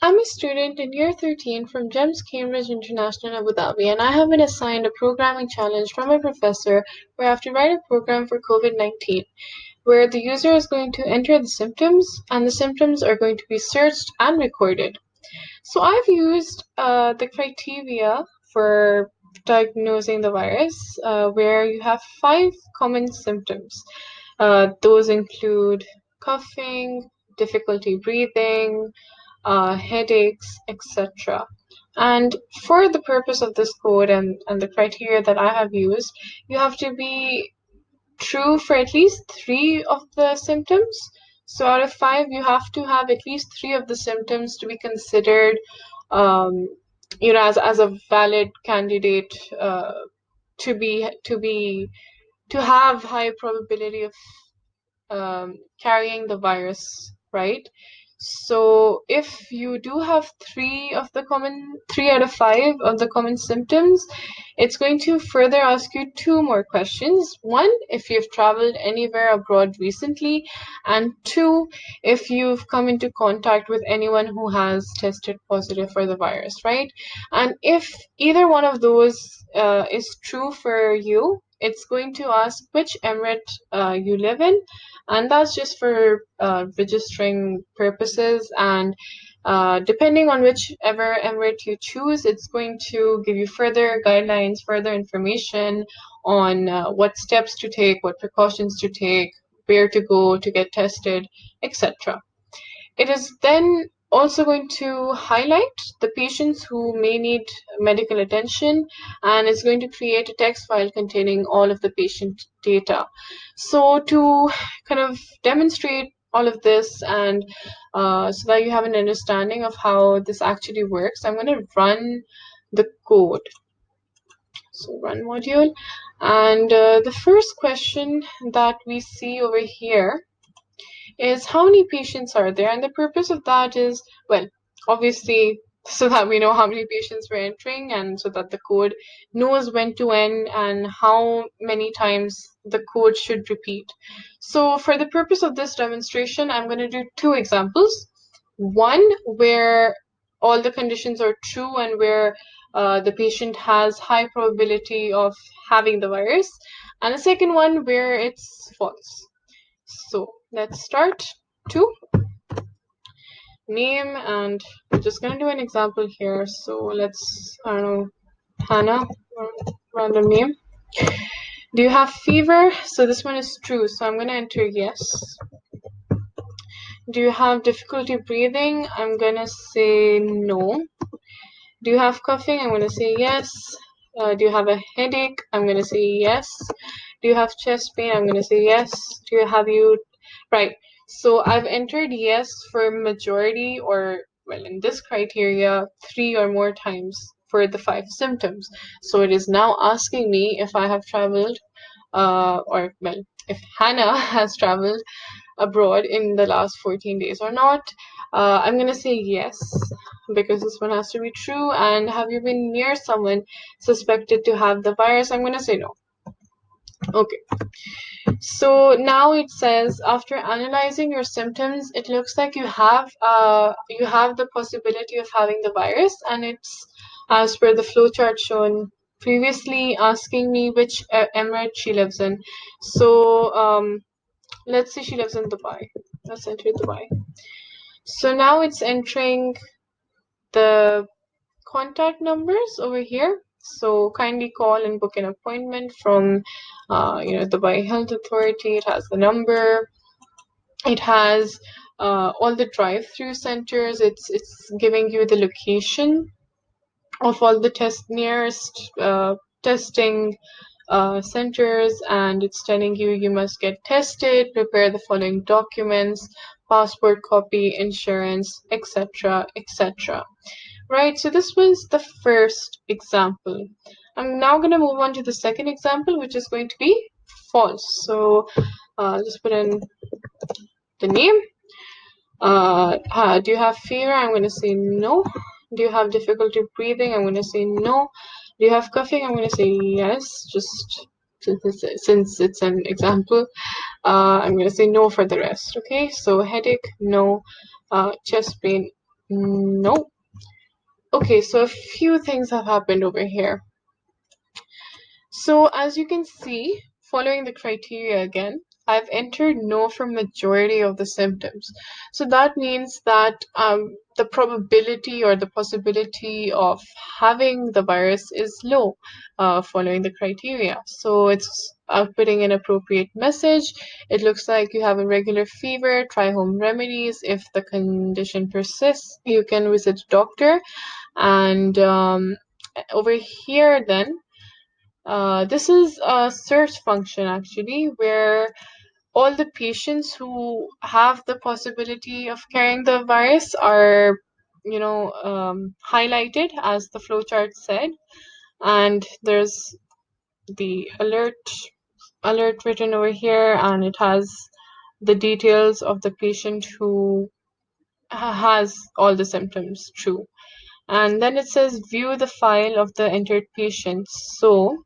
I'm a student in year 13 from GEMS Cambridge International Abu Dhabi, and I have been assigned a programming challenge from my professor where I have to write a program for COVID-19, where the user is going to enter the symptoms, and the symptoms are going to be searched and recorded. So I've used the criteria for diagnosing the virus, where you have 5 common symptoms. Those include coughing, difficulty breathing, headaches, etc. And for the purpose of this code and the criteria that I have used, you have to be true for at least 3 of the symptoms. So out of 5, you have to have at least 3 of the symptoms to be considered, um, as a valid candidate to be to be to have high probability of carrying the virus, right? So if you do have 3 out of 5 of the common symptoms, it's going to further ask you 2 more questions. One, if you've traveled anywhere abroad recently, and 2, if you've come into contact with anyone who has tested positive for the virus, right? And if either one of those is true for you, it's going to ask which emirate you live in, and that's just for registering purposes. And depending on whichever emirate you choose, it's going to give you further guidelines, further information on what steps to take, what precautions to take, where to go to get tested, etc. It is then also going to highlight the patients who may need medical attention, and it's going to create a text file containing all of the patient data. So to kind of demonstrate all of this, and so that you have an understanding of how this actually works, I'm going to run the code. So run module, and the first question that we see over here is how many patients are there? And the purpose of that is, well, obviously, so that we know how many patients we're entering, and so that the code knows when to end and how many times the code should repeat. So for the purpose of this demonstration, I'm going to do 2 examples. One where all the conditions are true and where the patient has high probability of having the virus, and the second one where it's false. So let's start. 2, name, and we're just gonna do an example here. So let's, I don't know, Hannah, random name. Do you have fever? So this one is true, so I'm gonna enter yes. Do you have difficulty breathing? I'm gonna say no. Do you have coughing? I'm gonna say yes. Do you have a headache? I'm gonna say yes. Do you have chest pain? I'm gonna say yes. Do you have you right? So I've entered yes for majority, or well, in this criteria, 3 or more times for the 5 symptoms. So it is now asking me if I have traveled, or well, if Hannah has traveled abroad in the last 14 days or not. I'm gonna say yes, because this one has to be true. And have you been near someone suspected to have the virus? I'm gonna say no. Okay. So now it says, after analyzing your symptoms, it looks like you have the possibility of having the virus, and it's as per the flowchart shown previously, asking me which emirate she lives in. So let's say she lives in Dubai. Let's enter Dubai. So now it's entering the contact numbers over here. So kindly call and book an appointment from, Dubai Health Authority. It has the number. It has all the drive-through centers. It's giving you the location of all the nearest testing centers, and it's telling you must get tested, prepare the following documents, passport copy, insurance, etc., etc. Right, so this was the first example. I'm now going to move on to the second example, which is going to be false. So just put in the name. Do you have fever? I'm going to say no. Do you have difficulty breathing? I'm going to say no. Do you have coughing? I'm going to say yes, just since it's an example. I'm going to say no for the rest. Okay, so headache, no. Chest pain, No. Okay, so a few things have happened over here. So as you can see, following the criteria again, I've entered no for majority of the symptoms. So that means that the probability or the possibility of having the virus is low following the criteria. So it's outputting an appropriate message. It looks like you have a regular fever, try home remedies. If the condition persists, you can visit a doctor. And over here then, this is a search function actually, where all the patients who have the possibility of carrying the virus are, highlighted as the flowchart said, and there's the alert written over here, and it has the details of the patient who has all the symptoms true. And then it says view the file of the entered patient. So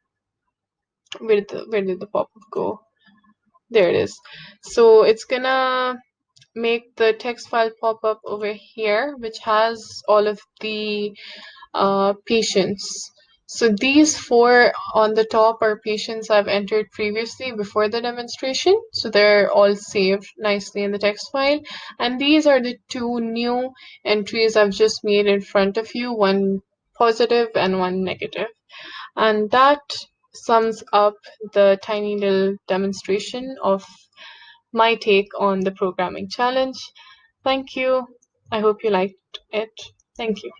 where did the pop-up go? There it is. So it's gonna make the text file pop up over here, which has all of the patients. So these four on the top are patients I've entered previously before the demonstration. So they're all saved nicely in the text file. And these are the two new entries I've just made in front of you, one positive and one negative. And that sums up the tiny little demonstration of my take on the programming challenge. Thank you. I hope you liked it. Thank you.